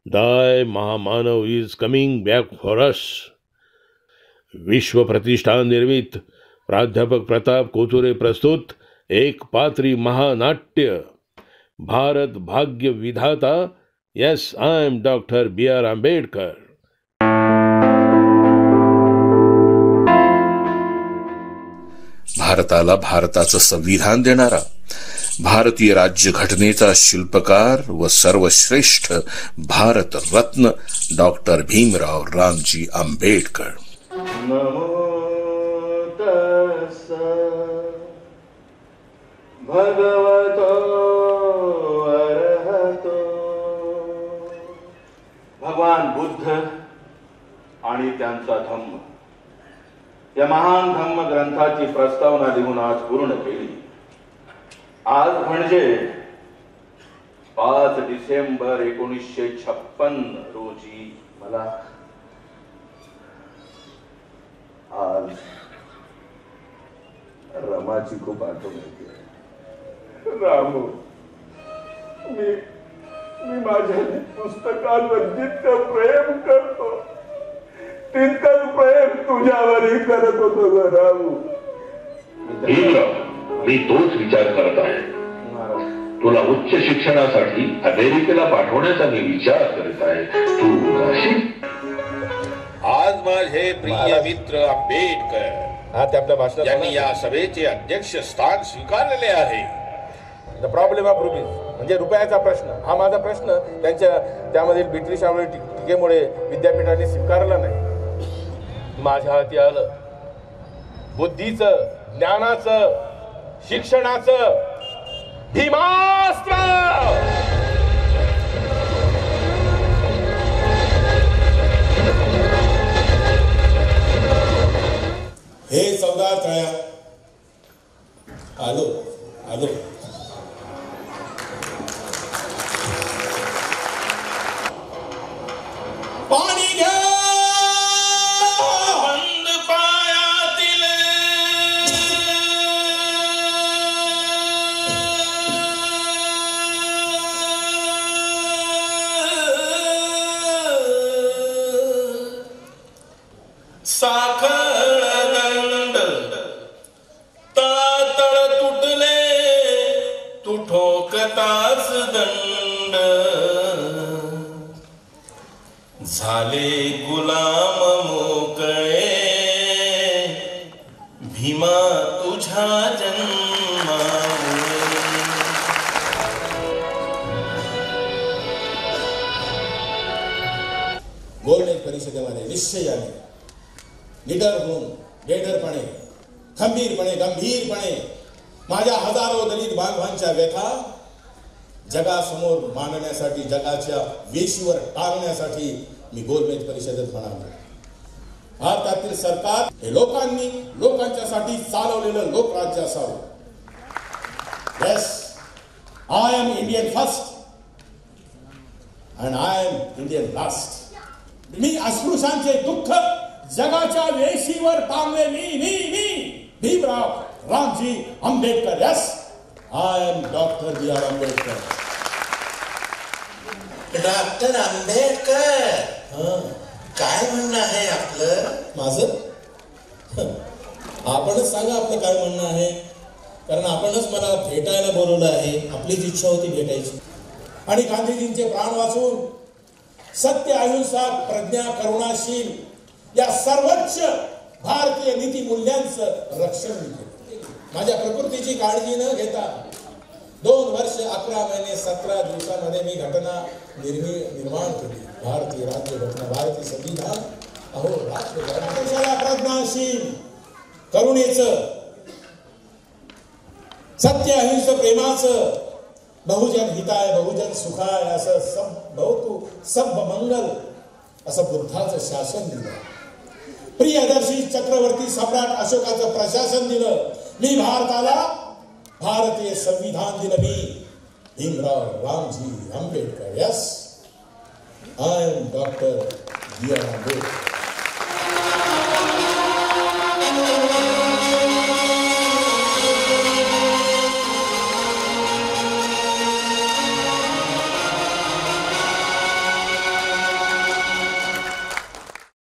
दाय महामानव is coming back for us. विश्व प्रतिष्ठान निर्मित प्राध्यापक प्रताप कोचुरे प्रस्तुत एक पात्री महानाट्य. भारत भाग्य विधाता. Yes, I am doctor B.R. Ambedkar. भारताला भारताचं संविधान देणारा, भारतीय राज्य घटनेचा शिल्पकार व सर्वश्रेष्ठ भारत रत्न डॉक्टर भीमराव रामजी आंबेडकर. नमो तस्स भगवतो अरहतो. भगवान बुद्ध आणि त्यांचा धम्म या महान धम्म ग्रंथाची प्रस्तावना लिहून आज पूर्ण केली. आज म्हणजे 5 डिसेंबर 1956 रोजी मला आज रमाची खूप आठवण येते. रामू, मी माझ्या पुस्तकांवर जितकं प्रेम करतो तितकं प्रेम तुझ्यावरही करत होतो ग रामू. मी तोच विचार करत आहे. तुला उच्च शिक्षणासाठी अमेरिकेला पाठवण्याचा मी विचार करत आहे. तू जाशील? आज माझे प्रिय मित्र आंबेडकर यांनी या सभेचे अध्यक्ष स्थान स्वीकारलेले आहे. द प्रॉब्लेम ऑफ रुपीज म्हणजे रुपयाचा प्रश्न. हा माझा प्रश्न त्यांच्या त्यामधील ब्रिटिशांमुळे टीकेमुळे विद्यापीठाने स्वीकारला नाही. माझ्या हाती आलं बुद्धीचं, ज्ञानाचं, शिक्षणाचं भीमास्त्र. हे 14 तळ्या आलो. पाणी घ्या बंद पायातील. साखर दंड तातळ तुटले तू ठोकताच दंड. झाले गुलाम मोकळे भीमा तुझ्या जन्मामुळे. गोलमेज परिषदेमध्ये निश्चयाने निडर होऊन बेडरपणे खंबीरपणे गंभीरपणे माझ्या हजारो दलित बांधवांच्या व्यथा जगासमोर मांडण्यासाठी, जगाच्या वेशीवर टाळण्यासाठी मी गोलमेज परिषदेत म्हणालो. भारतातील सरकार हे लोकांनी लोकांच्यासाठी चालवलेलं लोकराज्य असावं. Yes, I am Indian first and I am Indian last. मी अस्पृश्यांचे दुःख जगाच्या वेशीवर टांगले. मी Bhimrao Ramji Ambedkar. Yes, I am doctor B.R. Ambedkar. Doctor Ambedkar, काय म्हणणं आहे आपलं? माझं? आपणच सांगा आपलं काय म्हणणं आहे. कारण आपणच मला भेटायला बोलवलं आहे. आपलीच इच्छा होती भेटायची. आणि गांधीजींचे प्राण वाचून सत्य, अहिंसा, प्रज्ञा, करुणाशील या सर्वोच्च भारतीय नीती मूल्यांचं रक्षण केलं. माझ्या प्रकृतीची काळजी न घेता 2 वर्ष 11 महिने 17 दिवसांमध्ये मी घटना निर्माण केली. भारतीय राज्य घटना, भारतीय संविधान. अहो, देशाला प्रज्ञाशील, करुणेचं, सत्य, अहिंसा, प्रेमाचं, बहुजन हिताय बहुजन सुखाय असं सब मंगल असं बुद्धाचं शासन दिलं. प्रियदर्शी चक्रवर्ती सम्राट अशोकाचं प्रशासन दिलं. मी भारताला भारतीय संविधान दिलं. मी Bhimrao Ramji Ambedkar. Yes, I am doctor B.R. Ambedkar.